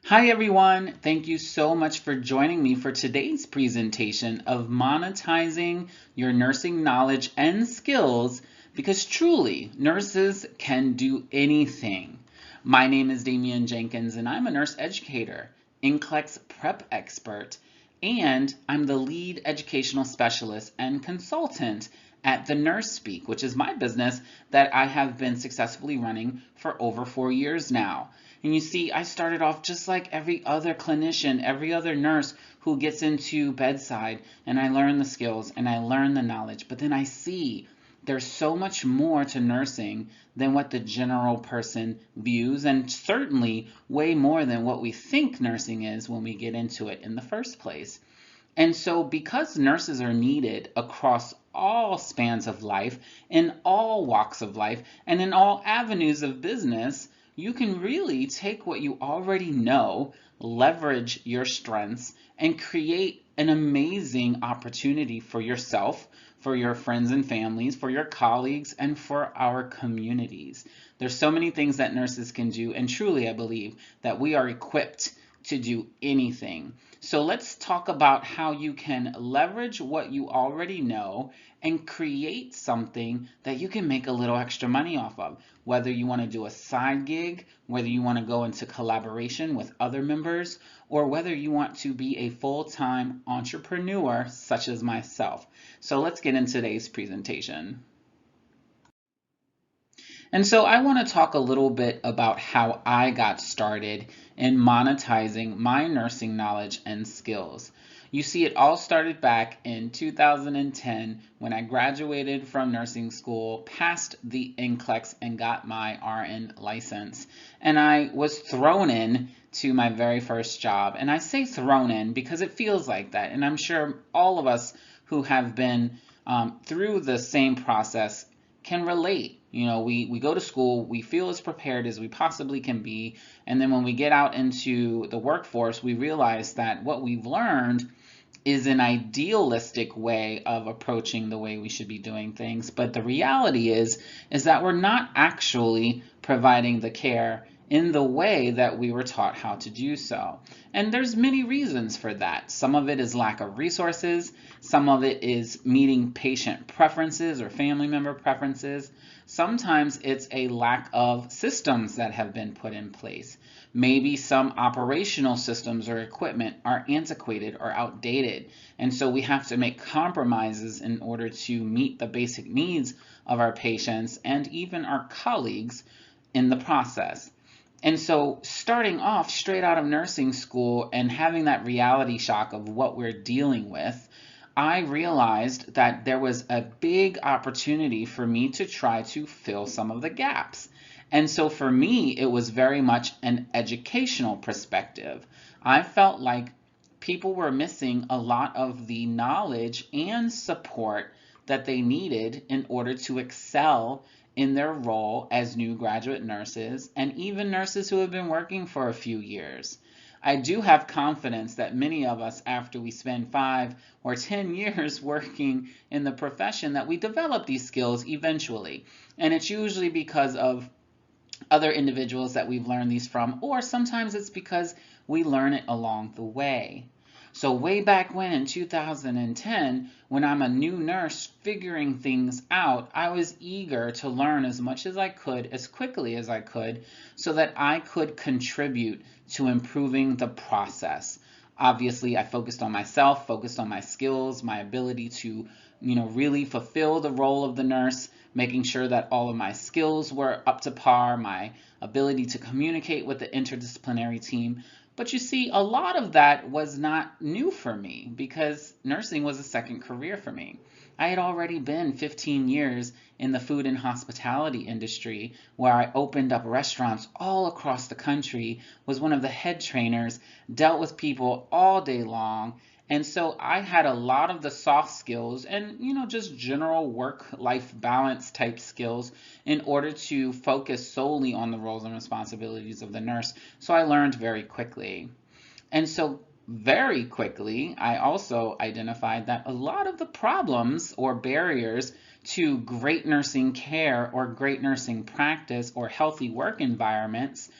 Hi everyone, thank you so much for joining me for today's presentation of monetizing your nursing knowledge and skills because truly, nurses can do anything. My name is Damion Jenkins and I'm a nurse educator, NCLEX prep expert, and I'm the lead educational specialist and consultant at the Nurse Speak, which is my business that I have been successfully running for over 4 years now. And you see, I started off just like every other clinician, every other nurse who gets into bedside, and I learn the skills and I learn the knowledge. But then I see there's so much more to nursing than what the general person views, and certainly way more than what we think nursing is when we get into it in the first place. And so, because nurses are needed across all spans of life, in all walks of life, and in all avenues of business, you can really take what you already know, leverage your strengths, and create an amazing opportunity for yourself, for your friends and families, for your colleagues, and for our communities. There's so many things that nurses can do, and truly I believe that we are equipped to do anything. So let's talk about how you can leverage what you already know and create something that you can make a little extra money off of. Whether you want to do a side gig, whether you want to go into collaboration with other members, or whether you want to be a full-time entrepreneur such as myself. So let's get into today's presentation. And so I want to talk a little bit about how I got started in monetizing my nursing knowledge and skills. You see, it all started back in 2010 when I graduated from nursing school, passed the NCLEX, and got my RN license. And I was thrown in to my very first job. And I say thrown in because it feels like that. And I'm sure all of us who have been through the same process can relate. You know, we go to school, we feel as prepared as we possibly can be, and then when we get out into the workforce, we realize that what we've learned is an idealistic way of approaching the way we should be doing things. But the reality is that we're not actually providing the care in the way that we were taught how to do so. And there's many reasons for that. Some of it is lack of resources. Some of it is meeting patient preferences or family member preferences. Sometimes it's a lack of systems that have been put in place. Maybe some operational systems or equipment are antiquated or outdated, and so we have to make compromises in order to meet the basic needs of our patients and even our colleagues in the process. And so starting off straight out of nursing school and having that reality shock of what we're dealing with, I realized that there was a big opportunity for me to try to fill some of the gaps. And so for me, it was very much an educational perspective. I felt like people were missing a lot of the knowledge and support that they needed in order to excel in their role as new graduate nurses and even nurses who have been working for a few years. I do have confidence that many of us, after we spend 5 or 10 years working in the profession, that we develop these skills eventually. And it's usually because of other individuals that we've learned these from, or sometimes it's because we learn it along the way. So way back when in 2010, when I'm a new nurse figuring things out, I was eager to learn as much as I could, as quickly as I could, so that I could contribute to improving the process. Obviously, I focused on myself, focused on my skills, my ability to, really fulfill the role of the nurse, making sure that all of my skills were up to par, my ability to communicate with the interdisciplinary team. But you see, a lot of that was not new for me because nursing was a second career for me. I had already been 15 years in the food and hospitality industry where I opened up restaurants all across the country, was one of the head trainers, dealt with people all day long. And so I had a lot of the soft skills and, just general work-life balance type skills in order to focus solely on the roles and responsibilities of the nurse. So I learned very quickly. And so very quickly, I also identified that a lot of the problems or barriers to great nursing care or great nursing practice or healthy work environments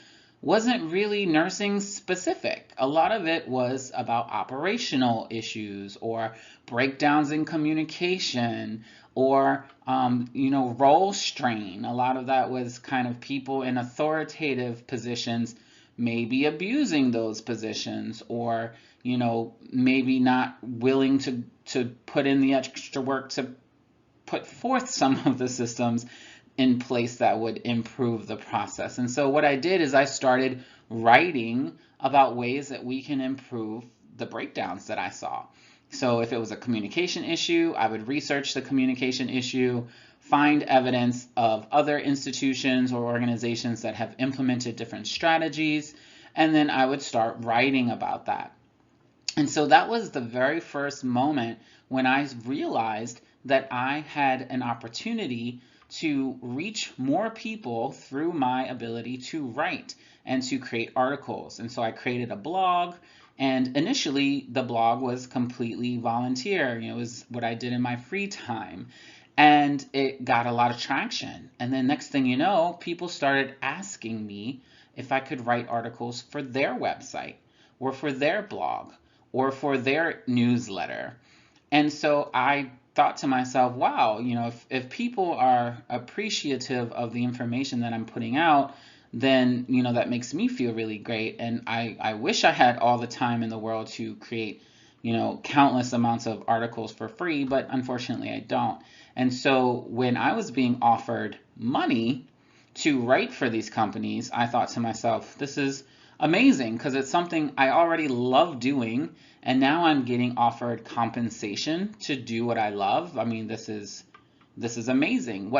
wasn't really nursing specific. A lot of it was about operational issues or breakdowns in communication or, role strain. A lot of that was kind of people in authoritative positions maybe abusing those positions or, maybe not willing to put in the extra work to put forth some of the systems in place that would improve the process. And so what I did is I started writing about ways that we can improve the breakdowns that I saw. So if it was a communication issue, I would research the communication issue, find evidence of other institutions or organizations that have implemented different strategies, and then I would start writing about that. And so that was the very first moment when I realized that I had an opportunity to reach more people through my ability to write and to create articles. And so I created a blog, and initially the blog was completely volunteer. It was what I did in my free time. And it got a lot of traction. And then next thing you know, people started asking me if I could write articles for their website or for their blog or for their newsletter. And so I thought to myself, wow, if people are appreciative of the information that I'm putting out, then, that makes me feel really great. And I wish I had all the time in the world to create, countless amounts of articles for free, but unfortunately I don't. And so when I was being offered money to write for these companies, I thought to myself, this is amazing because it's something I already love doing, and now I'm getting offered compensation to do what I love. I mean, this is amazing.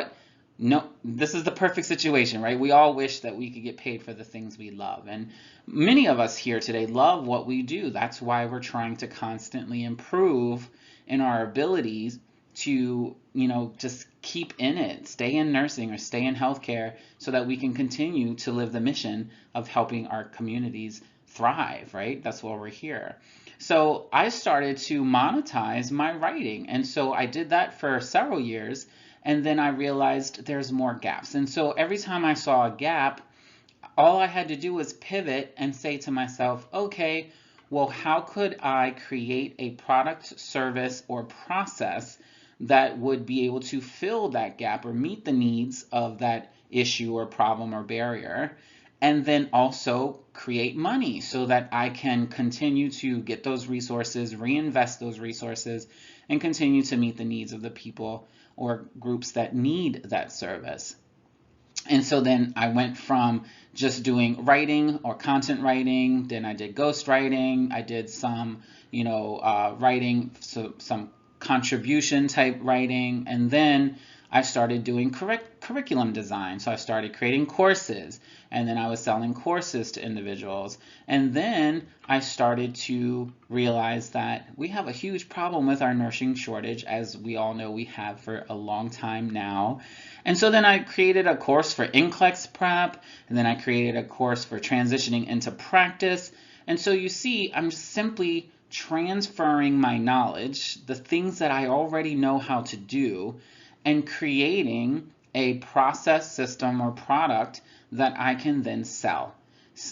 This is the perfect situation, right? We all wish that we could get paid for the things we love, and many of us here today love what we do. That's why we're trying to constantly improve in our abilities to, just keep in it, stay in nursing or stay in healthcare so that we can continue to live the mission of helping our communities thrive, right? That's why we're here. So I started to monetize my writing. And so I did that for several years. And then I realized there's more gaps. And so every time I saw a gap, all I had to do was pivot and say to myself, okay, well, how could I create a product, service, or process that would be able to fill that gap or meet the needs of that issue or problem or barrier, and then also create money so that I can continue to get those resources, reinvest those resources, and continue to meet the needs of the people or groups that need that service. And so then I went from just doing writing or content writing, then I did ghost writing, I did some, writing, so some contribution type writing, and then I started doing curriculum design. So I started creating courses, and then I was selling courses to individuals. And then I started to realize that we have a huge problem with our nursing shortage, as we all know we have for a long time now. And so then I created a course for NCLEX prep, and then I created a course for transitioning into practice. And so you see, I'm just simply transferring my knowledge, the things that I already know how to do, and creating a process, system, or product that I can then sell.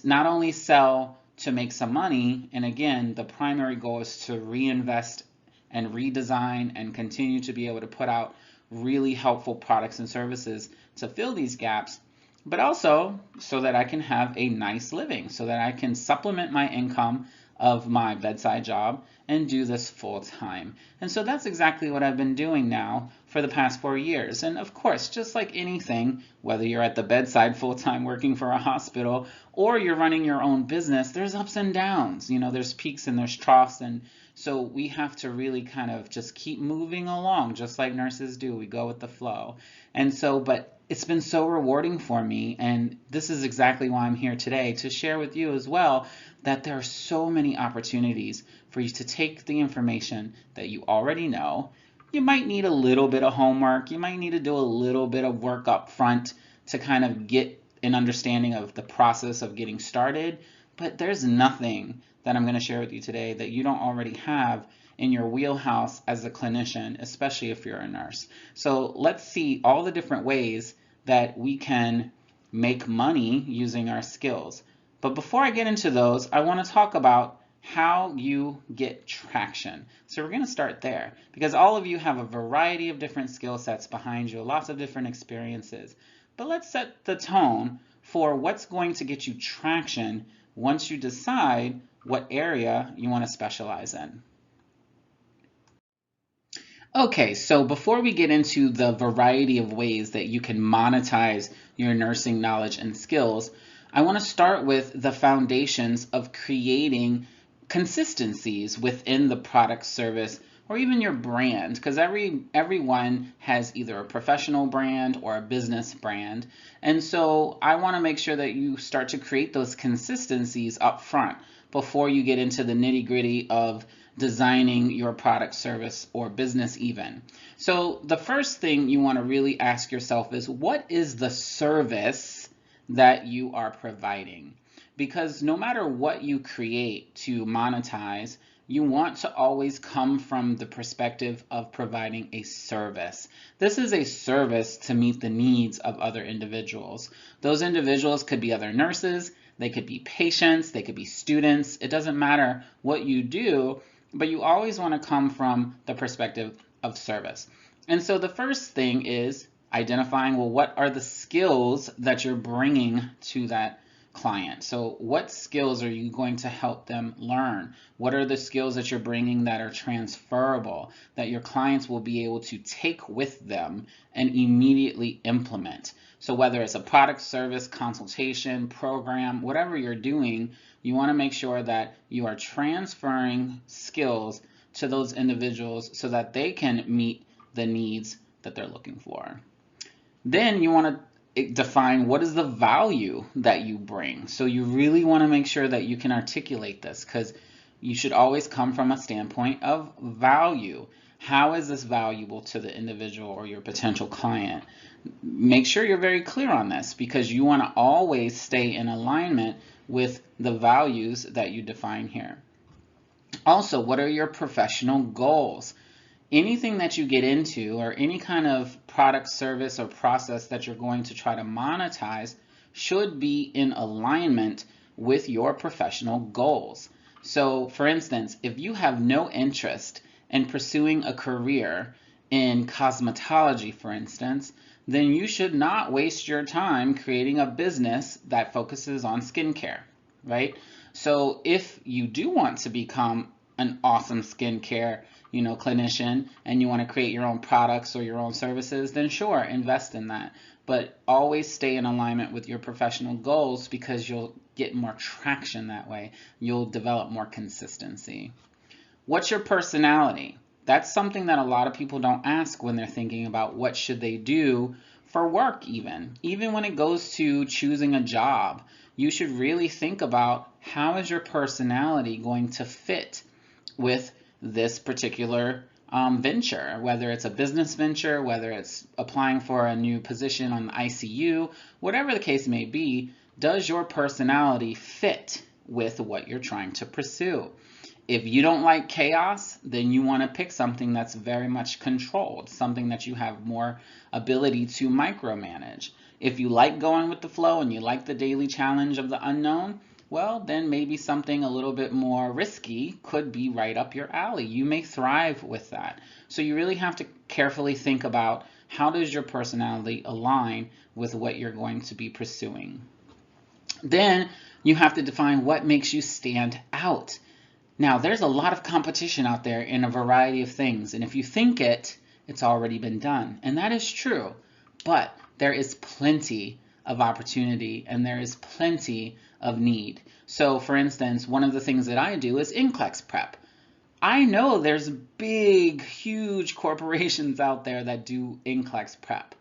Not only sell to make some money, and again, the primary goal is to reinvest and redesign and continue to be able to put out really helpful products and services to fill these gaps, but also so that I can have a nice living, so that I can supplement my income of my bedside job and do this full time. And so that's exactly what I've been doing now for the past 4 years. And of course, just like anything, whether you're at the bedside full time working for a hospital or you're running your own business, there's ups and downs. There's peaks and there's troughs. And so we have to really kind of just keep moving along, just like nurses do. We go with the flow. And so, but it's been so rewarding for me, and this is exactly why I'm here today, to share with you as well that there are so many opportunities for you to take the information that you already know. You might need a little bit of homework, you might need to do a little bit of work up front to kind of get an understanding of the process of getting started, but there's nothing that I'm going to share with you today that you don't already have in your wheelhouse as a clinician, especially if you're a nurse. So let's see all the different ways that we can make money using our skills. But before I get into those, I want to talk about how you get traction. So we're going to start there because all of you have a variety of different skill sets behind you, lots of different experiences. But let's set the tone for what's going to get you traction once you decide what area you want to specialize in. Okay, so before we get into the variety of ways that you can monetize your nursing knowledge and skills, I want to start with the foundations of creating consistencies within the product, service, or even your brand, because everyone has either a professional brand or a business brand. And so I want to make sure that you start to create those consistencies up front before you get into the nitty-gritty of designing your product, service, or business even. So the first thing you want to really ask yourself is, what is the service that you are providing? Because no matter what you create to monetize, you want to always come from the perspective of providing a service. This is a service to meet the needs of other individuals. Those individuals could be other nurses, they could be patients, they could be students. It doesn't matter what you do, but you always want to come from the perspective of service. And so the first thing is identifying, well, what are the skills that you're bringing to that client? So what skills are you going to help them learn? What are the skills that you're bringing that are transferable, that your clients will be able to take with them and immediately implement? So whether it's a product, service, consultation, program, whatever you're doing, you want to make sure that you are transferring skills to those individuals so that they can meet the needs that they're looking for. Then you want to define what is the value that you bring. So you really want to make sure that you can articulate this, because you should always come from a standpoint of value. How is this valuable to the individual or your potential client? Make sure you're very clear on this, because you want to always stay in alignment with the values that you define here. Also, what are your professional goals? Anything that you get into, or any kind of product, service, or process that you're going to try to monetize, should be in alignment with your professional goals. So, for instance, if you have no interest in pursuing a career in cosmetology, for instance, then you should not waste your time creating a business that focuses on skincare, right? So if you do want to become an awesome skincare, clinician, and you want to create your own products or your own services, then sure, invest in that. But always stay in alignment with your professional goals, because you'll get more traction that way. You'll develop more consistency. What's your personality? That's something that a lot of people don't ask when they're thinking about what should they do for work even. Even when it goes to choosing a job, you should really think about, how is your personality going to fit with this particular venture, whether it's a business venture, whether it's applying for a new position on the ICU, whatever the case may be. Does your personality fit with what you're trying to pursue? If you don't like chaos, then you want to pick something that's very much controlled, something that you have more ability to micromanage. If you like going with the flow and you like the daily challenge of the unknown, well, then maybe something a little bit more risky could be right up your alley. You may thrive with that. So you really have to carefully think about, how does your personality align with what you're going to be pursuing? Then you have to define what makes you stand out. Now, there's a lot of competition out there in a variety of things, and if you think it's already been done. And that is true, but there is plenty of opportunity and there is plenty of need. So, for instance, one of the things that I do is NCLEX prep. I know there's big, huge corporations out there that do NCLEX prep,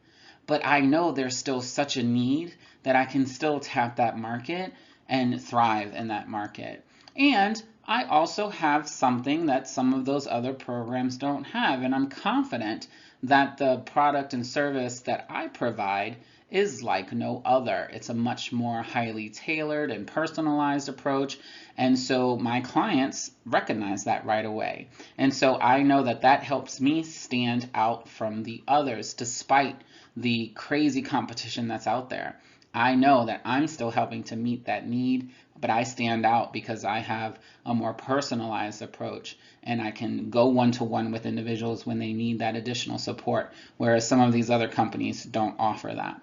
but I know there's still such a need that I can still tap that market and thrive in that market. And I also have something that some of those other programs don't have, and I'm confident that the product and service that I provide is like no other. It's a much more highly tailored and personalized approach, and so my clients recognize that right away. And so I know that that helps me stand out from the others, despite the crazy competition that's out there. I know that I'm still helping to meet that need, but I stand out because I have a more personalized approach and I can go one-to-one with individuals when they need that additional support, whereas some of these other companies don't offer that.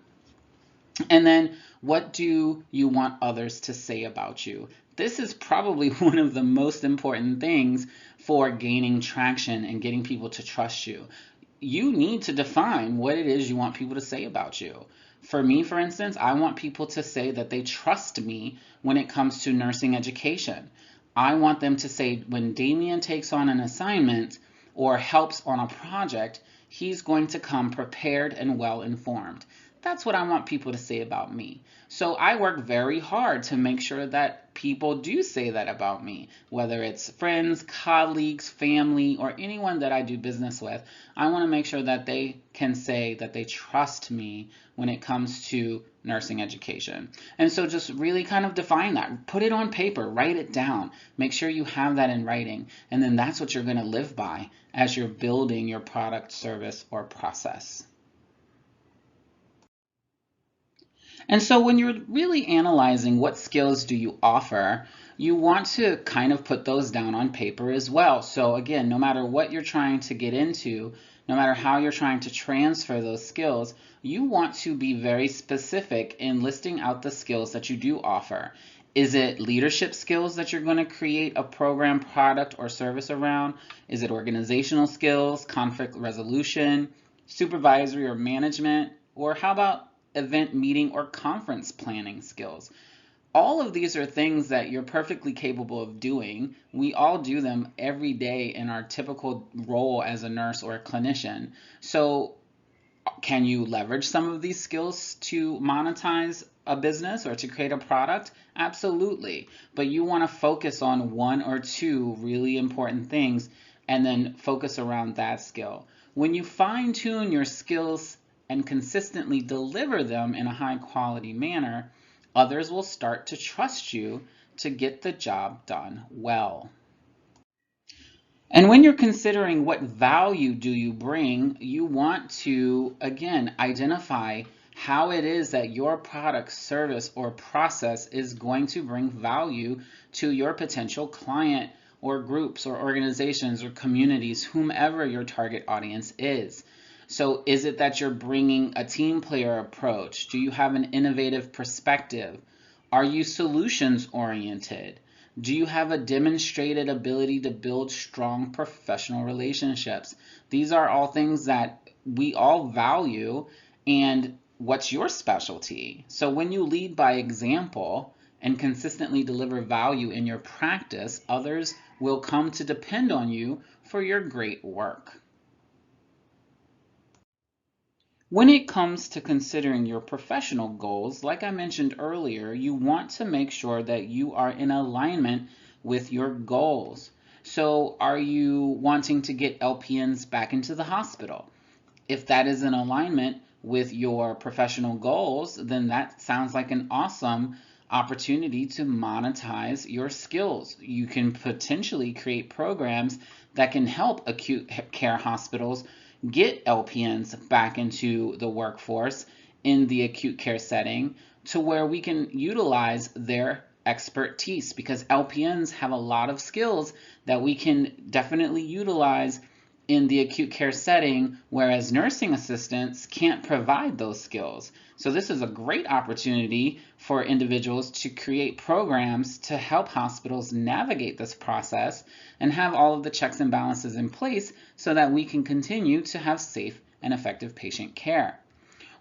And then, what do you want others to say about you? This is probably one of the most important things for gaining traction and getting people to trust you. You need to define what it is you want people to say about you. For me, for instance, I want people to say that they trust me when it comes to nursing education. I want them to say when Damion takes on an assignment or helps on a project, he's going to come prepared and well informed. That's what I want people to say about me. So I work very hard to make sure that people do say that about me, whether it's friends, colleagues, family, or anyone that I do business with. I want to make sure that they can say that they trust me when it comes to nursing education. And so just really kind of define that. Put it on paper, write it down. Make sure you have that in writing. And then that's what you're going to live by as you're building your product, service, or process. And so when you're really analyzing what skills do you offer, you want to kind of put those down on paper as well. So again, no matter what you're trying to get into, no matter how you're trying to transfer those skills, you want to be very specific in listing out the skills that you do offer. Is it leadership skills that you're going to create a program, product, or service around? Is it organizational skills, conflict resolution, supervisory or management? Or how about event meeting or conference planning skills? All of these are things that you're perfectly capable of doing. We all do them every day in our typical role as a nurse or a clinician. So can you leverage some of these skills to monetize a business or to create a product? Absolutely. But you want to focus on one or two really important things and then focus around that skill. When you fine tune your skills and consistently deliver them in a high quality manner, others will start to trust you to get the job done well. And when you're considering what value do you bring, you want to, again, identify how it is that your product, service, or process is going to bring value to your potential client or groups or organizations or communities, whomever your target audience is. So is it that you're bringing a team player approach? Do you have an innovative perspective? Are you solutions oriented? Do you have a demonstrated ability to build strong professional relationships? These are all things that we all value. And what's your specialty? So when you lead by example and consistently deliver value in your practice, others will come to depend on you for your great work. When it comes to considering your professional goals, like I mentioned earlier, you want to make sure that you are in alignment with your goals. So are you wanting to get LPNs back into the hospital? If that is in alignment with your professional goals, then that sounds like an awesome opportunity to monetize your skills. You can potentially create programs that can help acute care hospitals get LPNs back into the workforce in the acute care setting to where we can utilize their expertise, because LPNs have a lot of skills that we can definitely utilize in the acute care setting, whereas nursing assistants can't provide those skills. So this is a great opportunity for individuals to create programs to help hospitals navigate this process and have all of the checks and balances in place so that we can continue to have safe and effective patient care.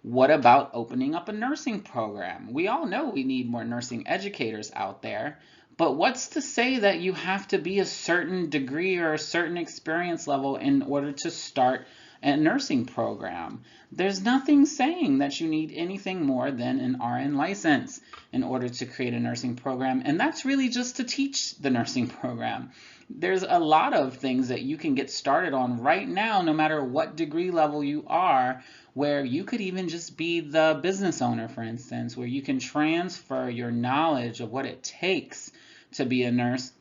What about opening up a nursing program? We all know we need more nursing educators out there, but what's to say that you have to be a certain degree or a certain experience level in order to start a nursing program? There's nothing saying that you need anything more than an RN license in order to create a nursing program, and that's really just to teach the nursing program. There's a lot of things that you can get started on right now, no matter what degree level you are, where you could even just be the business owner, for instance, where you can transfer your knowledge of what it takes to be a nurse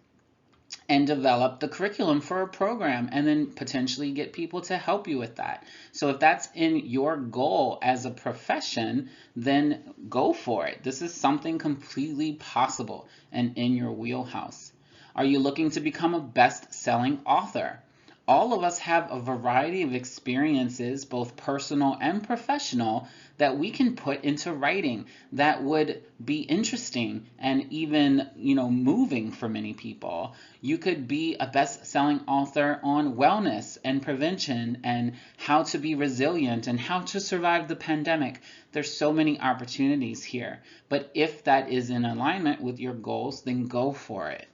and develop the curriculum for a program and then potentially get people to help you with that. So if that's in your goal as a profession, then go for it. This is something completely possible and in your wheelhouse. Are you looking to become a best-selling author? All of us have a variety of experiences, both personal and professional, that we can put into writing that would be interesting and even, moving for many people. You could be a best-selling author on wellness and prevention and how to be resilient and how to survive the pandemic. There's so many opportunities here. But if that is in alignment with your goals, then go for it.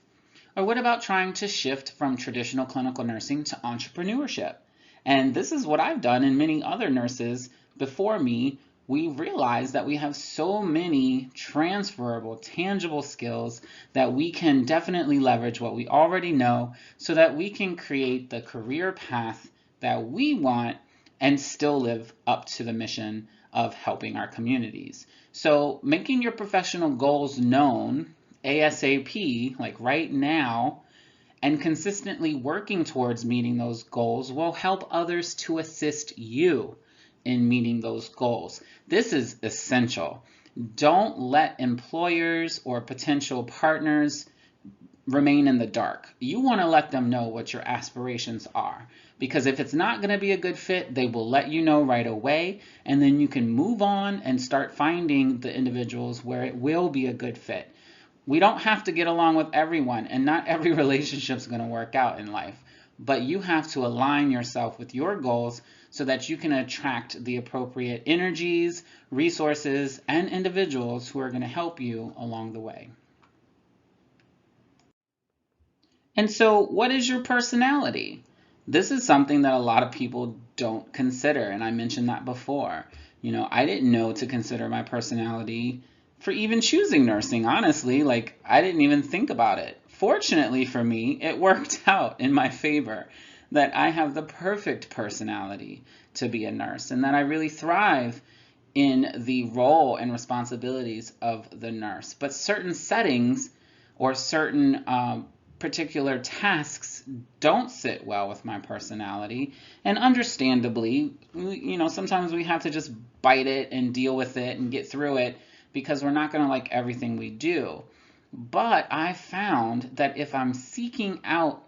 Or what about trying to shift from traditional clinical nursing to entrepreneurship? And this is what I've done, and many other nurses before me. We realize that we have so many transferable, tangible skills that we can definitely leverage what we already know so that we can create the career path that we want and still live up to the mission of helping our communities. So making your professional goals known ASAP, like right now, and consistently working towards meeting those goals will help others to assist you in meeting those goals. This is essential. Don't let employers or potential partners remain in the dark. You want to let them know what your aspirations are, because if it's not going to be a good fit, they will let you know right away, and then you can move on and start finding the individuals where it will be a good fit. We don't have to get along with everyone, and not every relationship is going to work out in life. But you have to align yourself with your goals so that you can attract the appropriate energies, resources, and individuals who are going to help you along the way. And so, what is your personality? This is something that a lot of people don't consider, and I mentioned that before. I didn't know to consider my personality for even choosing nursing, honestly. Like, I didn't even think about it. Fortunately for me, it worked out in my favor that I have the perfect personality to be a nurse and that I really thrive in the role and responsibilities of the nurse. But certain settings or certain particular tasks don't sit well with my personality. And understandably, sometimes we have to just bite it and deal with it and get through it because we're not going to like everything we do. But I found that if I'm seeking out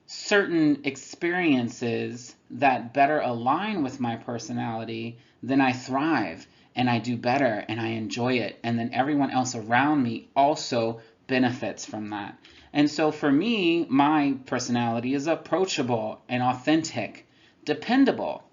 certain experiences that better align with my personality, then I thrive and I do better and I enjoy it. And then everyone else around me also benefits from that. And so for me, my personality is approachable and authentic, dependable.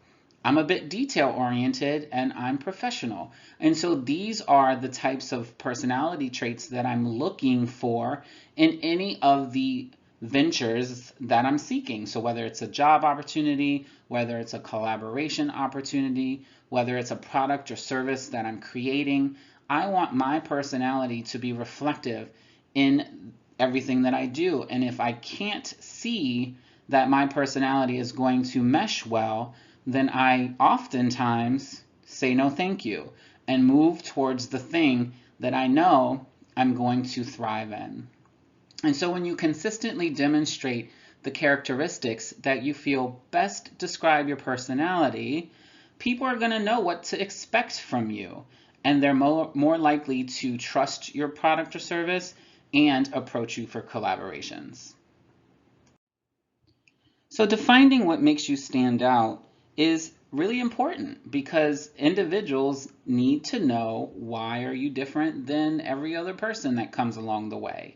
I'm a bit detail oriented and I'm professional. And so these are the types of personality traits that I'm looking for in any of the ventures that I'm seeking. So whether it's a job opportunity, whether it's a collaboration opportunity, whether it's a product or service that I'm creating, I want my personality to be reflective in everything that I do. And if I can't see that my personality is going to mesh well, then I oftentimes say no thank you and move towards the thing that I know I'm going to thrive in. And so when you consistently demonstrate the characteristics that you feel best describe your personality, people are going to know what to expect from you. And they're more likely to trust your product or service and approach you for collaborations. So defining what makes you stand out is really important because individuals need to know why are you different than every other person that comes along the way.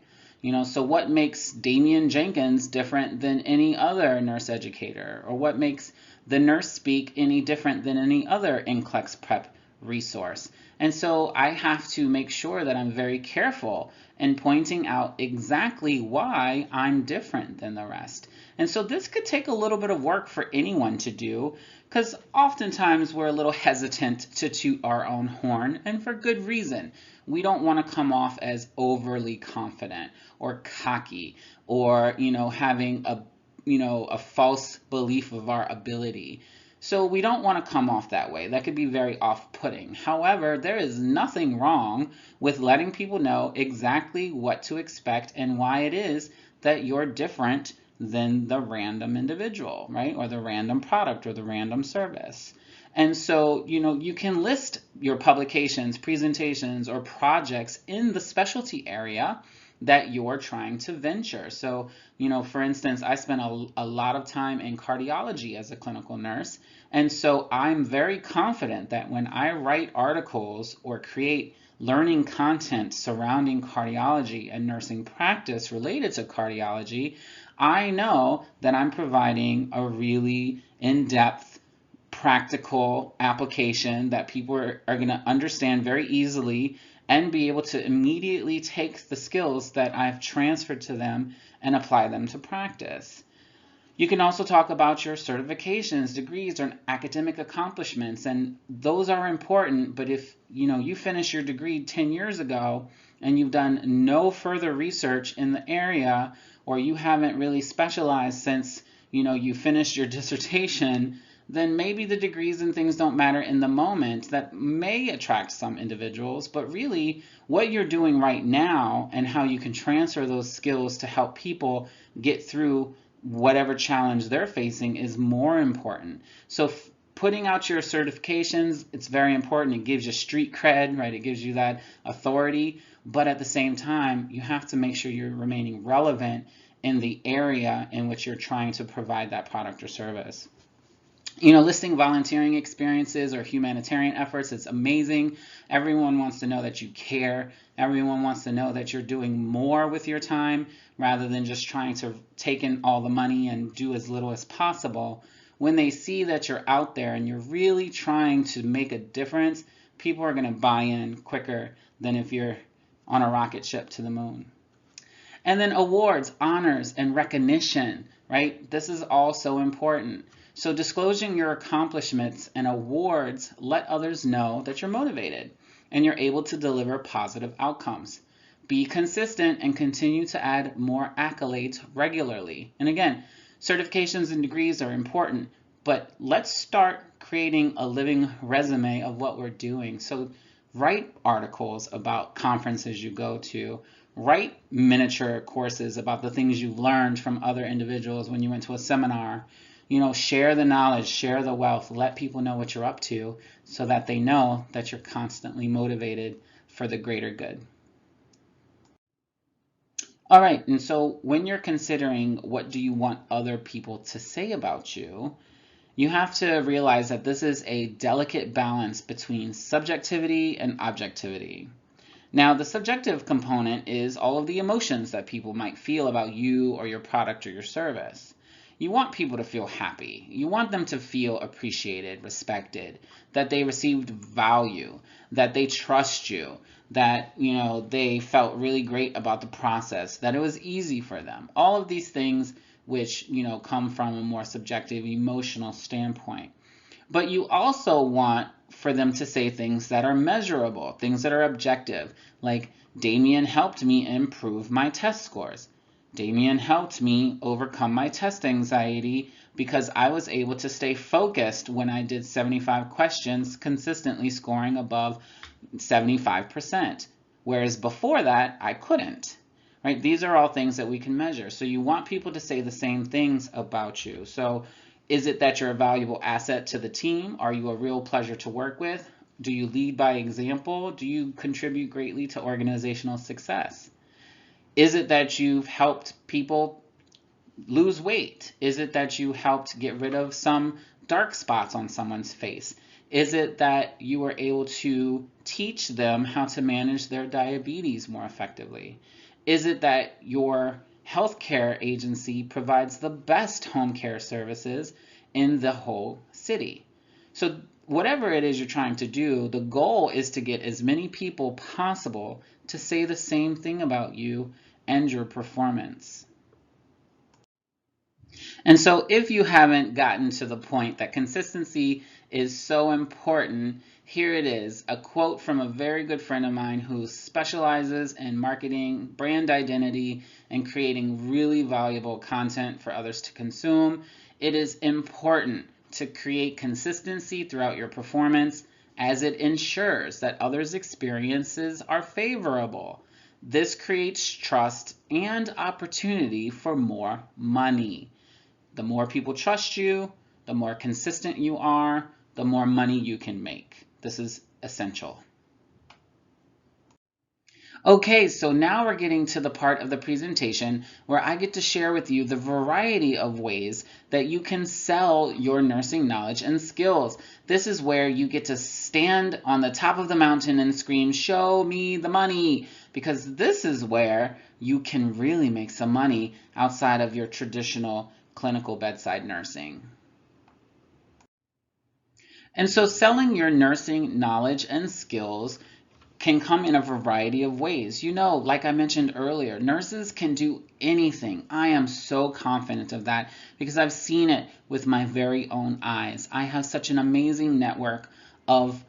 So what makes Damion Jenkins different than any other nurse educator? Or what makes the Nurse Speak any different than any other NCLEX prep resource? And so I have to make sure that I'm very careful in pointing out exactly why I'm different than the rest. And so this could take a little bit of work for anyone to do because oftentimes we're a little hesitant to toot our own horn, and for good reason. We don't want to come off as overly confident or cocky or, having a false belief of our ability. So we don't want to come off that way. That could be very off-putting. However, there is nothing wrong with letting people know exactly what to expect and why it is that you're different than the random individual, right? Or the random product or the random service. And so, you can list your publications, presentations, or projects in the specialty area that you're trying to venture. So, for instance, I spent a lot of time in cardiology as a clinical nurse. And so I'm very confident that when I write articles or create learning content surrounding cardiology and nursing practice related to cardiology, I know that I'm providing a really in-depth practical application that people are going to understand very easily and be able to immediately take the skills that I've transferred to them and apply them to practice. You can also talk about your certifications, degrees, or academic accomplishments, and those are important, but if you finish your degree 10 years ago and you've done no further research in the area, or you haven't really specialized since you finished your dissertation, then maybe the degrees and things don't matter in the moment. That may attract some individuals, but really what you're doing right now and how you can transfer those skills to help people get through whatever challenge they're facing is more important. So putting out your certifications, it's very important. It gives you street cred, right? It gives you that authority, but at the same time, you have to make sure you're remaining relevant in the area in which you're trying to provide that product or service. Listing volunteering experiences or humanitarian efforts, it's amazing. Everyone wants to know that you care. Everyone wants to know that you're doing more with your time rather than just trying to take in all the money and do as little as possible. When they see that you're out there and you're really trying to make a difference, people are going to buy in quicker than if you're on a rocket ship to the moon. And then awards, honors, and recognition, right? This is all so important. So disclosing your accomplishments and awards let others know that you're motivated and you're able to deliver positive outcomes. Be consistent and continue to add more accolades regularly. And again, certifications and degrees are important, but let's start creating a living resume of what we're doing. So write articles about conferences you go to. Write miniature courses about the things you've learned from other individuals when you went to a seminar. Share the knowledge, share the wealth, let people know what you're up to so that they know that you're constantly motivated for the greater good. All right, and so when you're considering what do you want other people to say about you, you have to realize that this is a delicate balance between subjectivity and objectivity. Now, the subjective component is all of the emotions that people might feel about you or your product or your service. You want people to feel happy. You want them to feel appreciated, respected, that they received value, that they trust you, that they felt really great about the process, that it was easy for them. All of these things which come from a more subjective, emotional standpoint. But you also want for them to say things that are measurable, things that are objective, like Damion helped me improve my test scores. Damion helped me overcome my test anxiety because I was able to stay focused when I did 75 questions, consistently scoring above 75%. Whereas before that, I couldn't. Right? These are all things that we can measure. So you want people to say the same things about you. So is it that you're a valuable asset to the team? Are you a real pleasure to work with? Do you lead by example? Do you contribute greatly to organizational success? Is it that you've helped people lose weight? Is it that you helped get rid of some dark spots on someone's face? Is it that you were able to teach them how to manage their diabetes more effectively? Is it that your healthcare agency provides the best home care services in the whole city? So whatever it is you're trying to do, the goal is to get as many people possible to say the same thing about you and your performance. And so if you haven't gotten to the point that consistency is so important, here it is, a quote from a very good friend of mine who specializes in marketing, brand identity, and creating really valuable content for others to consume. It is important to create consistency throughout your performance, as it ensures that others' experiences are favorable. This creates trust and opportunity for more money. The more people trust you, the more consistent you are, the more money you can make. This is essential. Okay, so now we're getting to the part of the presentation where I get to share with you the variety of ways that you can sell your nursing knowledge and skills. This is where you get to stand on the top of the mountain and scream, "Show me the money," because this is where you can really make some money outside of your traditional clinical bedside nursing. And so selling your nursing knowledge and skills can come in a variety of ways. You know, like I mentioned earlier, nurses can do anything. I am so confident of that because I've seen it with my very own eyes. I have such an amazing network of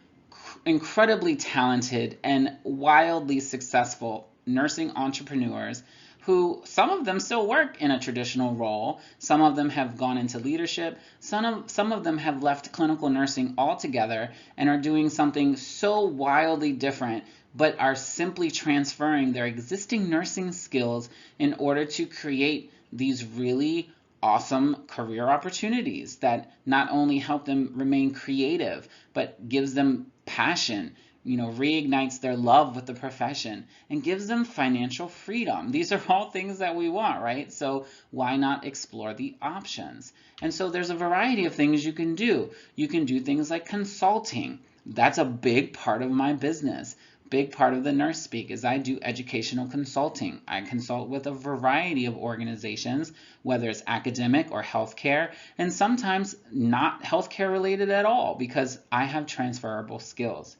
incredibly talented and wildly successful nursing entrepreneurs who, some of them still work in a traditional role, some of them have gone into leadership, some of them have left clinical nursing altogether and are doing something so wildly different, but are simply transferring their existing nursing skills in order to create these really awesome career opportunities that not only help them remain creative, but gives them passion, reignites their love with the profession and gives them financial freedom. These are all things that we want, right? So why not explore the options? And so there's a variety of things you can do. You can do things like consulting. That's a big part of my business. Big part of the Nurse Speak is I do educational consulting. I consult with a variety of organizations, whether it's academic or healthcare, and sometimes not healthcare related at all because I have transferable skills.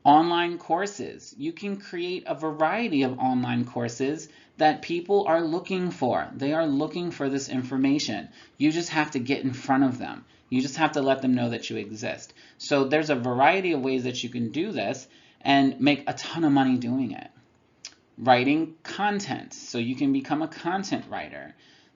Online courses. You can create a variety of online courses that people are looking for. They are looking for this information. You just have to get in front of them. You just have to let them know that you exist. So there's a variety of ways that you can do this and make a ton of money doing it. Writing content, so you can become a content writer.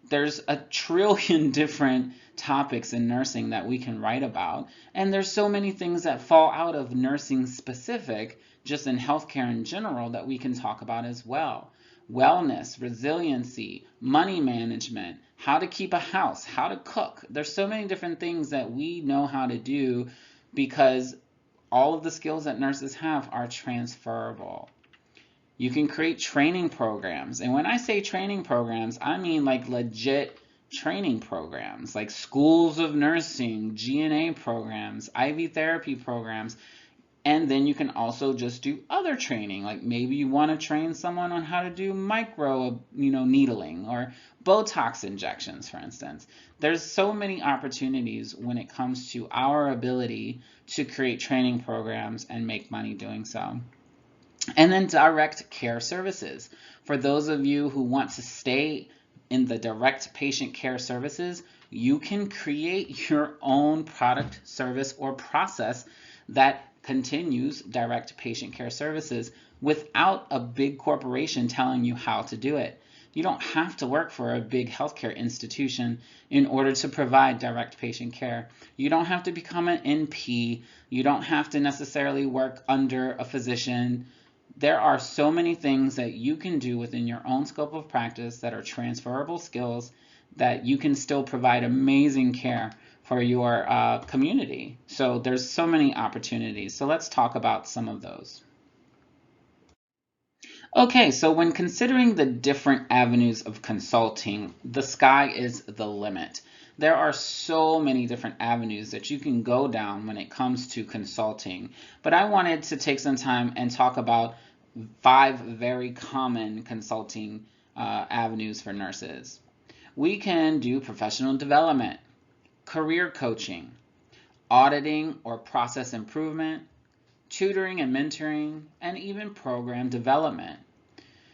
There's a trillion different topics in nursing that we can write about, and there's so many things that fall out of nursing specific, just in healthcare in general, that we can talk about as well. Wellness, resiliency, money management, how to keep a house, how to cook. There's so many different things that we know how to do because all of the skills that nurses have are transferable. You can create training programs. And when I say training programs, I mean like legit training programs, like schools of nursing, GNA programs, IV therapy programs. And then you can also just do other training. Like maybe you want to train someone on how to do micro, needling or Botox injections, for instance. There's so many opportunities when it comes to our ability to create training programs and make money doing so. And then direct care services. For those of you who want to stay in the direct patient care services, you can create your own product, service, or process that continues direct patient care services without a big corporation telling you how to do it. You don't have to work for a big healthcare institution in order to provide direct patient care. You don't have to become an NP. You don't have to necessarily work under a physician. There are so many things that you can do within your own scope of practice that are transferable skills that you can still provide amazing care for your community. So there's so many opportunities. So let's talk about some of those. Okay, so when considering the different avenues of consulting, the sky is the limit. There are so many different avenues that you can go down when it comes to consulting, but I wanted to take some time and talk about 5 very common consulting avenues for nurses. We can do professional development, career coaching, auditing or process improvement, tutoring and mentoring, and even program development.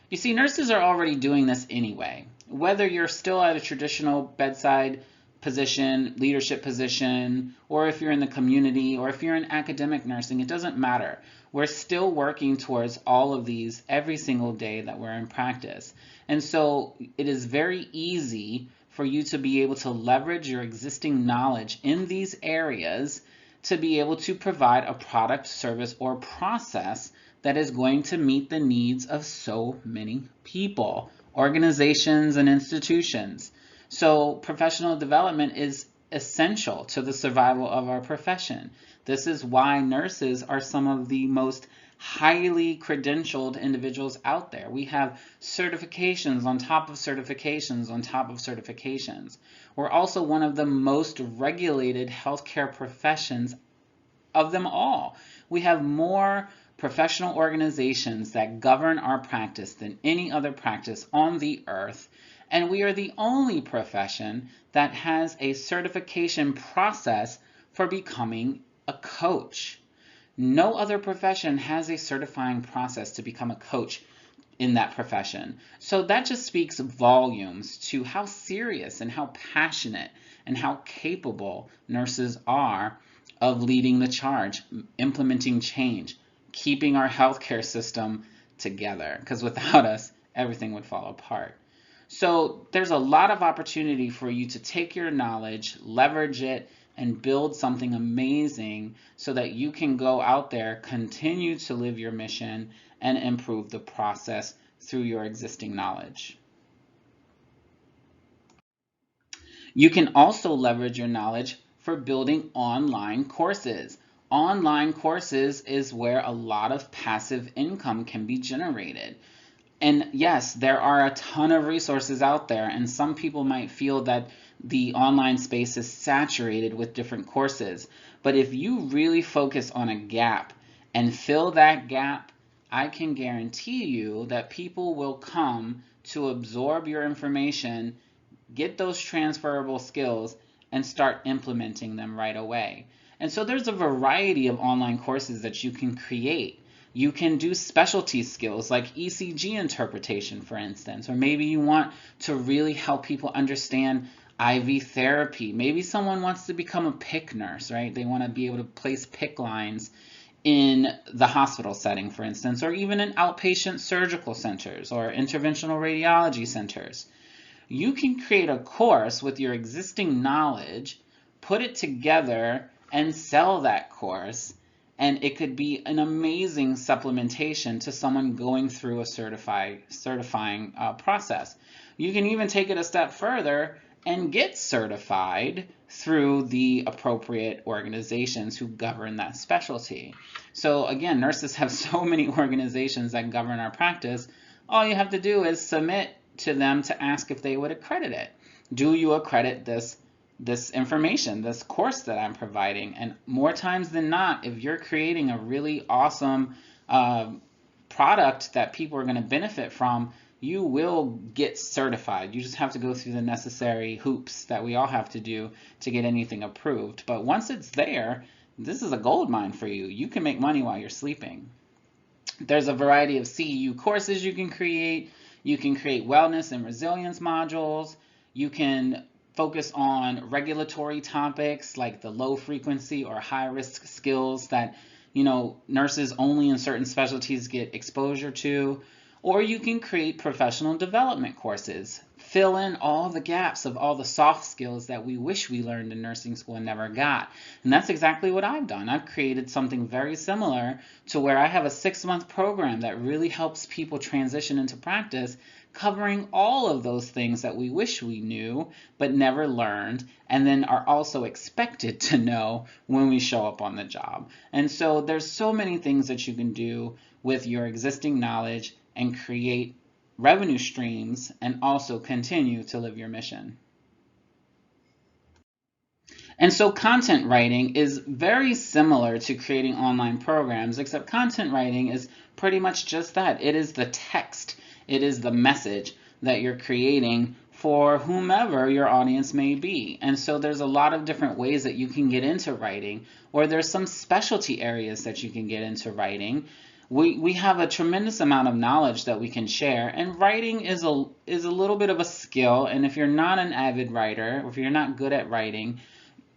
You see, nurses are already doing this anyway. Whether you're still at a traditional bedside position, leadership position, or if you're in the community, or if you're in academic nursing, it doesn't matter. We're still working towards all of these every single day that we're in practice. And so it is very easy for you to be able to leverage your existing knowledge in these areas to be able to provide a product, service, or process that is going to meet the needs of so many people, organizations, and institutions. So professional development is essential to the survival of our profession. This is why nurses are some of the most highly credentialed individuals out there. We have certifications on top of certifications on top of certifications. We're also one of the most regulated healthcare professions of them all. We have more professional organizations that govern our practice than any other practice on the earth. And we are the only profession that has a certification process for becoming a coach. No other profession has a certifying process to become a coach in that profession. So that just speaks volumes to how serious and how passionate and how capable nurses are of leading the charge, implementing change, keeping our healthcare system together, because without us, everything would fall apart. So there's a lot of opportunity for you to take your knowledge, leverage it, and build something amazing so that you can go out there, continue to live your mission, and improve the process through your existing knowledge. You can also leverage your knowledge for building online courses. Online courses is where a lot of passive income can be generated. And yes, there are a ton of resources out there, and some people might feel that the online space is saturated with different courses. But if you really focus on a gap and fill that gap, I can guarantee you that people will come to absorb your information, get those transferable skills, and start implementing them right away. And so there's a variety of online courses that you can create. You can do specialty skills like ECG interpretation, for instance, or maybe you want to really help people understand IV therapy. Maybe someone wants to become a PICC nurse, right? They want to be able to place PICC lines in the hospital setting, for instance, or even in outpatient surgical centers or interventional radiology centers. You can create a course with your existing knowledge, put it together, and sell that course. And it could be an amazing supplementation to someone going through a certifying process. You can even take it a step further and get certified through the appropriate organizations who govern that specialty. So again, nurses have so many organizations that govern our practice. All you have to do is submit to them to ask if they would accredit it. Do you accredit this information, this course that I'm providing? And more times than not, if you're creating a really awesome product that people are going to benefit from, you will get certified. You just have to go through the necessary hoops that we all have to do to get anything approved. But once it's there, this is a gold mine for you. You can make money while you're sleeping. There's a variety of CEU courses you can create. You can create wellness and resilience modules. You can focus on regulatory topics like the low frequency or high risk skills that, nurses only in certain specialties get exposure to. Or you can create professional development courses, fill in all the gaps of all the soft skills that we wish we learned in nursing school and never got. And that's exactly what I've done. I've created something very similar to where I have a 6-month program that really helps people transition into practice, covering all of those things that we wish we knew but never learned, and then are also expected to know when we show up on the job. And so there's so many things that you can do with your existing knowledge and create revenue streams and also continue to live your mission. And so content writing is very similar to creating online programs, except content writing is pretty much just that. It is the text. It is the message that you're creating for whomever your audience may be. And so there's a lot of different ways that you can get into writing, or there's some specialty areas that you can get into writing. We have a tremendous amount of knowledge that we can share, and writing is a little bit of a skill. And if you're not an avid writer, or if you're not good at writing,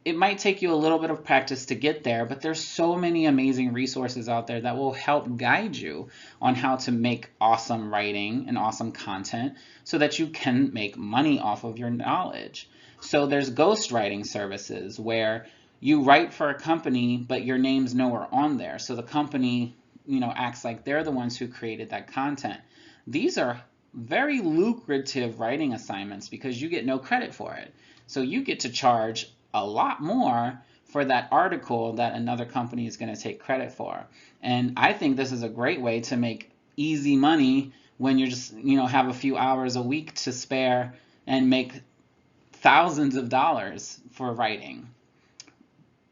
it might take you a little bit of practice to get there, but there's so many amazing resources out there that will help guide you on how to make awesome writing and awesome content so that you can make money off of your knowledge. So there's ghostwriting services where you write for a company, but your name's nowhere on there. So the company, acts like they're the ones who created that content. These are very lucrative writing assignments because you get no credit for it. So you get to charge a lot more for that article that another company is going to take credit for. And I think this is a great way to make easy money when you're just, have a few hours a week to spare and make thousands of dollars for writing.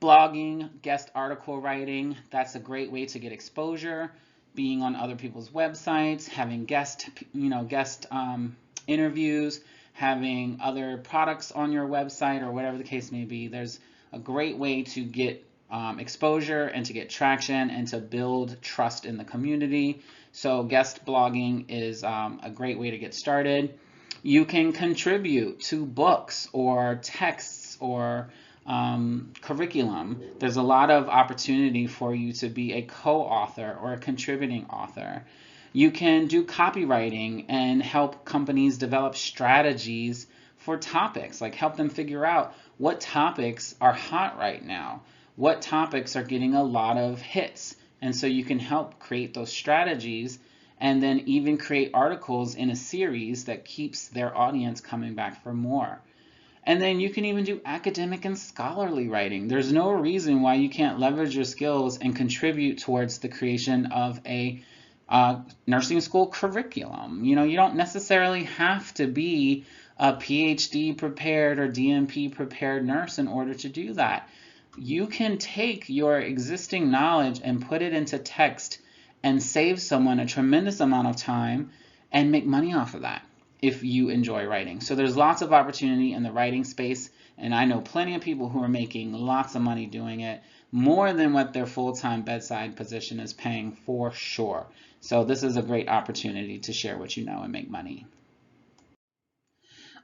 Blogging, guest article writing, that's a great way to get exposure. Being on other people's websites, having guest interviews, having other products on your website, or whatever the case may be. There's a great way to get exposure and to get traction and to build trust in the community. So guest blogging is a great way to get started. You can contribute to books or texts or curriculum. There's a lot of opportunity for you to be a co-author or a contributing author. You can do copywriting and help companies develop strategies for topics, like help them figure out what topics are hot right now, what topics are getting a lot of hits. And so you can help create those strategies and then even create articles in a series that keeps their audience coming back for more. And then you can even do academic and scholarly writing. There's no reason why you can't leverage your skills and contribute towards the creation of a nursing school curriculum. You don't necessarily have to be a PhD prepared or DNP prepared nurse in order to do that. You can take your existing knowledge and put it into text and save someone a tremendous amount of time and make money off of that if you enjoy writing. So there's lots of opportunity in the writing space, and I know plenty of people who are making lots of money doing it, more than what their full-time bedside position is paying for sure. So this is a great opportunity to share what you know and make money.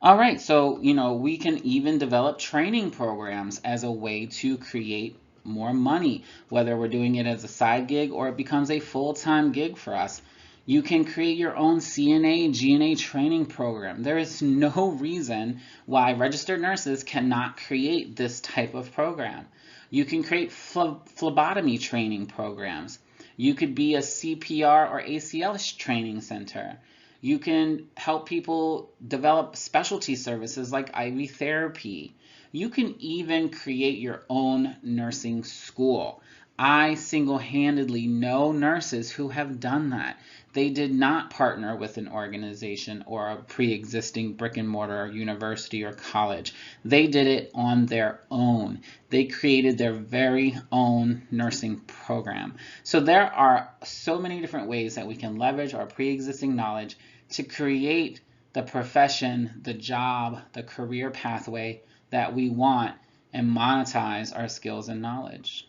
All right, so we can even develop training programs as a way to create more money, whether we're doing it as a side gig or it becomes a full-time gig for us. You can create your own CNA, GNA training program. There is no reason why registered nurses cannot create this type of program. You can create phlebotomy training programs. You could be a CPR or ACLS training center. You can help people develop specialty services like IV therapy. You can even create your own nursing school. I single-handedly know nurses who have done that. They did not partner with an organization or a pre-existing brick-and-mortar university or college. They did it on their own. They created their very own nursing program. So there are so many different ways that we can leverage our pre-existing knowledge to create the profession, the job, the career pathway that we want and monetize our skills and knowledge.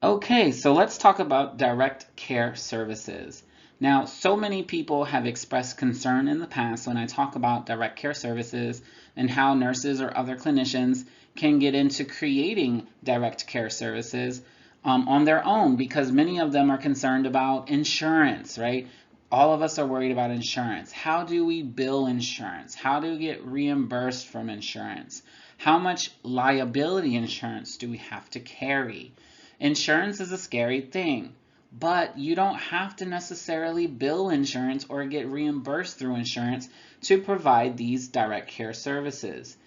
Okay, so let's talk about direct care services. Now, so many people have expressed concern in the past when I talk about direct care services and how nurses or other clinicians can get into creating direct care services on their own, because many of them are concerned about insurance, right? All of us are worried about insurance. How do we bill insurance? How do we get reimbursed from insurance? How much liability insurance do we have to carry? Insurance is a scary thing, but you don't have to necessarily bill insurance or get reimbursed through insurance to provide these direct care services.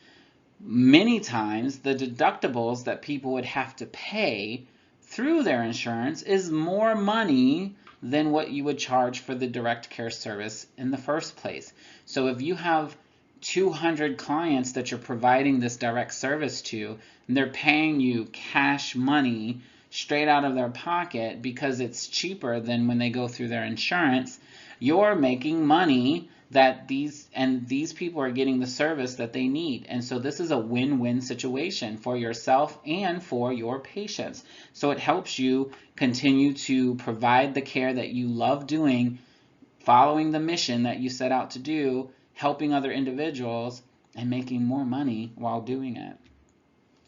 Many times, the deductibles that people would have to pay through their insurance is more money than what you would charge for the direct care service in the first place. So if you have 200 clients that you're providing this direct service to, and they're paying you cash money straight out of their pocket because it's cheaper than when they go through their insurance, you're making money that these people are getting the service that they need. And so this is a win-win situation for yourself and for your patients. So it helps you continue to provide the care that you love doing, following the mission that you set out to do, helping other individuals, and making more money while doing it.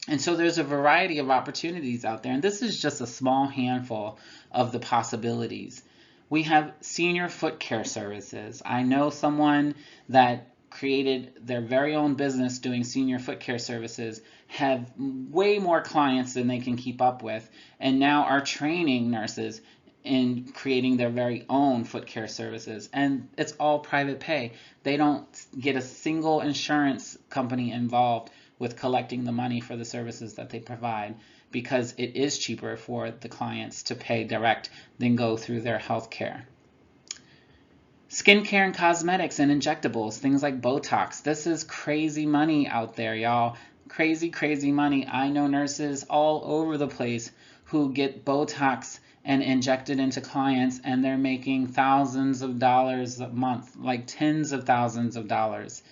And so there's a variety of opportunities out there, and this is just a small handful of the possibilities. We have senior foot care services. I know someone that created their very own business doing senior foot care services, have way more clients than they can keep up with, and now are training nurses in creating their very own foot care services. And it's all private pay. They don't get a single insurance company involved with collecting the money for the services that they provide, because it is cheaper for the clients to pay direct than go through their health care. Skincare and cosmetics and injectables, things like Botox. This is crazy money out there, y'all. Crazy, crazy money. I know nurses all over the place who get Botox and inject it into clients, and they're making thousands of dollars a month, like tens of thousands of dollars.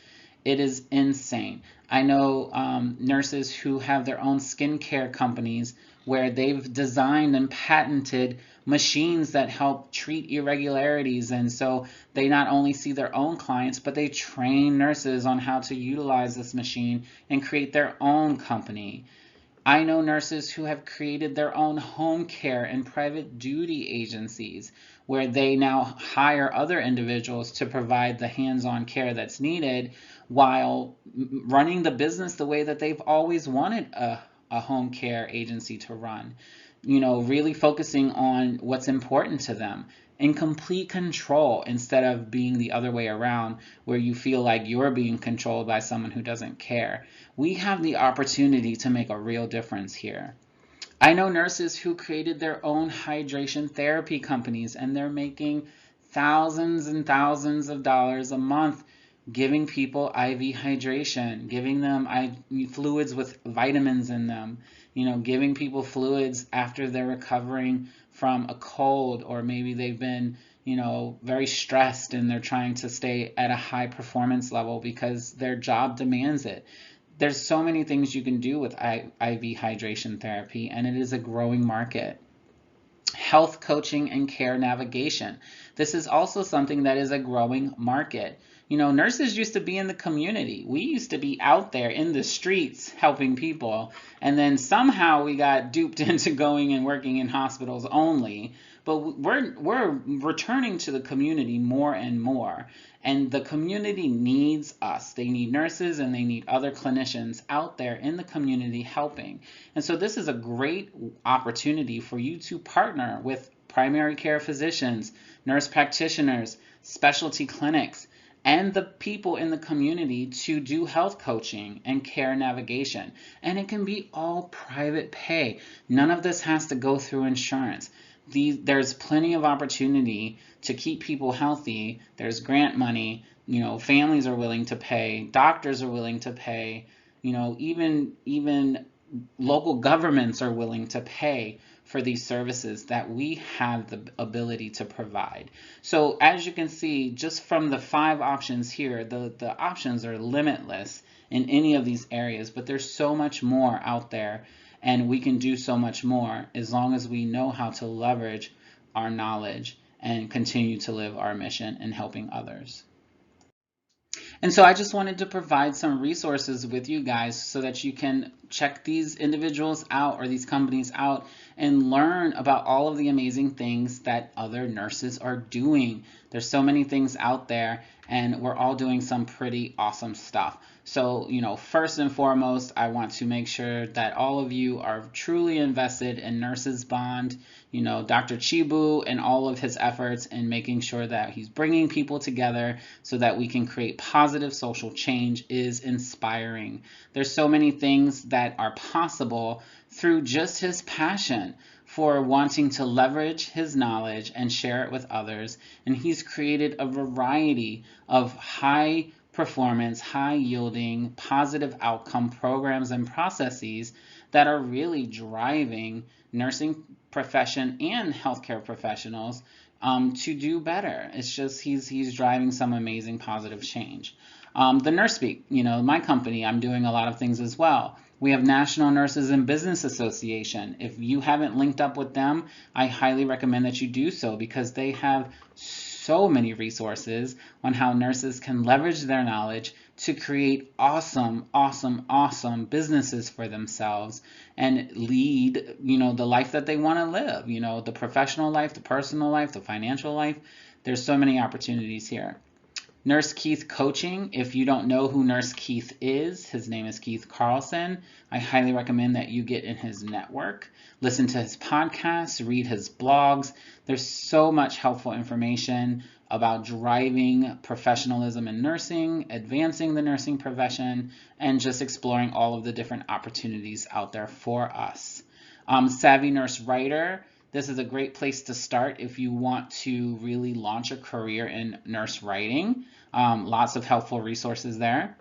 It is insane. I know nurses who have their own skincare companies where they've designed and patented machines that help treat irregularities. And so they not only see their own clients, but they train nurses on how to utilize this machine and create their own company. I know nurses who have created their own home care and private duty agencies where they now hire other individuals to provide the hands-on care that's needed while running the business the way that they've always wanted a home care agency to run. Really focusing on what's important to them, in complete control, instead of being the other way around where you feel like you're being controlled by someone who doesn't care. We have the opportunity to make a real difference here. I know nurses who created their own hydration therapy companies, and they're making thousands and thousands of dollars a month giving people IV hydration, giving them fluids with vitamins in them, giving people fluids after they're recovering from a cold, or maybe they've been, very stressed and they're trying to stay at a high performance level because their job demands it. There's so many things you can do with IV hydration therapy, and it is a growing market. Health coaching and care navigation. This is also something that is a growing market. Nurses used to be in the community. We used to be out there in the streets helping people, and then somehow we got duped into going and working in hospitals only. But we're returning to the community more and more, and the community needs us. They need nurses and they need other clinicians out there in the community helping. And so this is a great opportunity for you to partner with primary care physicians, nurse practitioners, specialty clinics, and the people in the community to do health coaching and care navigation. And it can be all private pay. None of this has to go through insurance. There's plenty of opportunity to keep people healthy. There's grant money. Families are willing to pay. Doctors are willing to pay. Even local governments are willing to pay for these services that we have the ability to provide. So as you can see, just from the 5 options here, the options are limitless in any of these areas, but there's so much more out there, and we can do so much more as long as we know how to leverage our knowledge and continue to live our mission in helping others. And so I just wanted to provide some resources with you guys so that you can check these individuals out or these companies out and learn about all of the amazing things that other nurses are doing. There's so many things out there, and we're all doing some pretty awesome stuff. So, first and foremost, I want to make sure that all of you are truly invested in Nurses Bond. Dr. Chibu and all of his efforts in making sure that he's bringing people together so that we can create positive social change is inspiring. There's so many things that are possible through just his passion for wanting to leverage his knowledge and share it with others. And he's created a variety of high performance, high yielding, positive outcome programs and processes that are really driving nursing profession and healthcare professionals to do better. It's just he's driving some amazing positive change. The Nurse Speak, my company, I'm doing a lot of things as well. We have National Nurses and Business Association. If you haven't linked up with them, I highly recommend that you do so, because they have so many resources on how nurses can leverage their knowledge to create awesome, awesome, awesome businesses for themselves and lead, the life that they want to live, the professional life, the personal life, the financial life. There's so many opportunities here. Nurse Keith Coaching. If you don't know who Nurse Keith is, his name is Keith Carlson. I highly recommend that you get in his network, listen to his podcasts, read his blogs. There's so much helpful information about driving professionalism in nursing, advancing the nursing profession, and just exploring all of the different opportunities out there for us. Savvy Nurse Writer. This is a great place to start if you want to really launch a career in nurse writing. Lots of helpful resources there.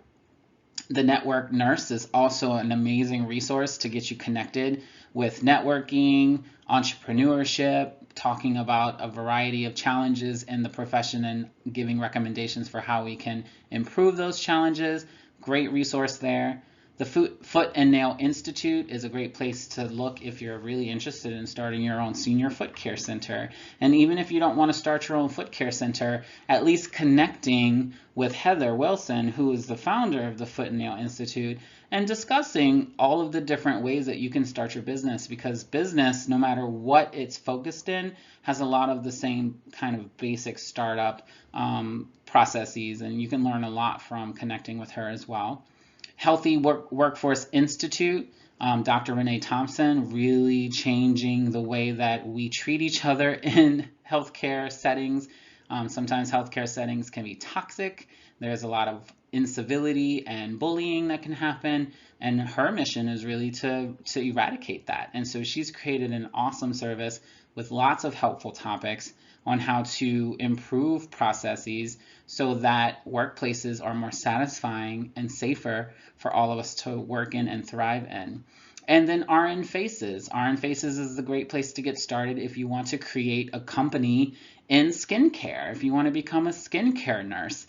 The Network Nurse is also an amazing resource to get you connected with networking, entrepreneurship, talking about a variety of challenges in the profession and giving recommendations for how we can improve those challenges. Great resource there. The Foot and Nail Institute is a great place to look if you're really interested in starting your own senior foot care center. And even if you don't want to start your own foot care center, at least connecting with Heather Wilson, who is the founder of the Foot and Nail Institute, and discussing all of the different ways that you can start your business, because business, no matter what it's focused in, has a lot of the same kind of basic startup processes, and you can learn a lot from connecting with her as well. Healthy Workforce Institute, Dr. Renee Thompson, really changing the way that we treat each other in healthcare settings. Sometimes healthcare settings can be toxic. There's a lot of incivility and bullying that can happen, and her mission is really to eradicate that. And so she's created an awesome service with lots of helpful topics on how to improve processes so that workplaces are more satisfying and safer for all of us to work in and thrive in. And then RN Faces. RN Faces is a great place to get started if you want to create a company in skincare, if you want to become a skincare nurse.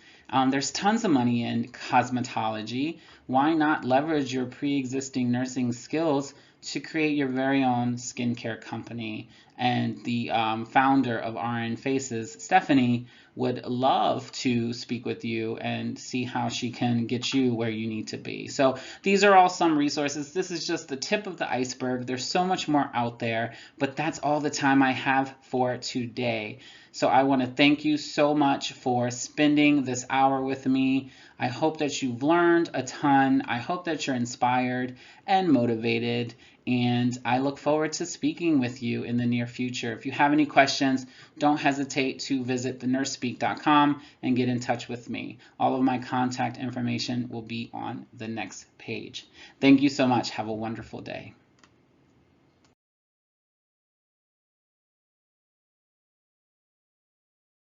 There's tons of money in cosmetology. Why not leverage your pre-existing nursing skills to create your very own skincare company? And the founder of RN Faces, Stephanie, would love to speak with you and see how she can get you where you need to be. So these are all some resources. This is just the tip of the iceberg. There's so much more out there, but that's all the time I have for today. So I want to thank you so much for spending this hour with me. I hope that you've learned a ton. I hope that you're inspired and motivated, and I look forward to speaking with you in the near future. If you have any questions, don't hesitate to visit thenursepeak.com and get in touch with me. All of my contact information will be on the next page. Thank you so much. Have a wonderful day.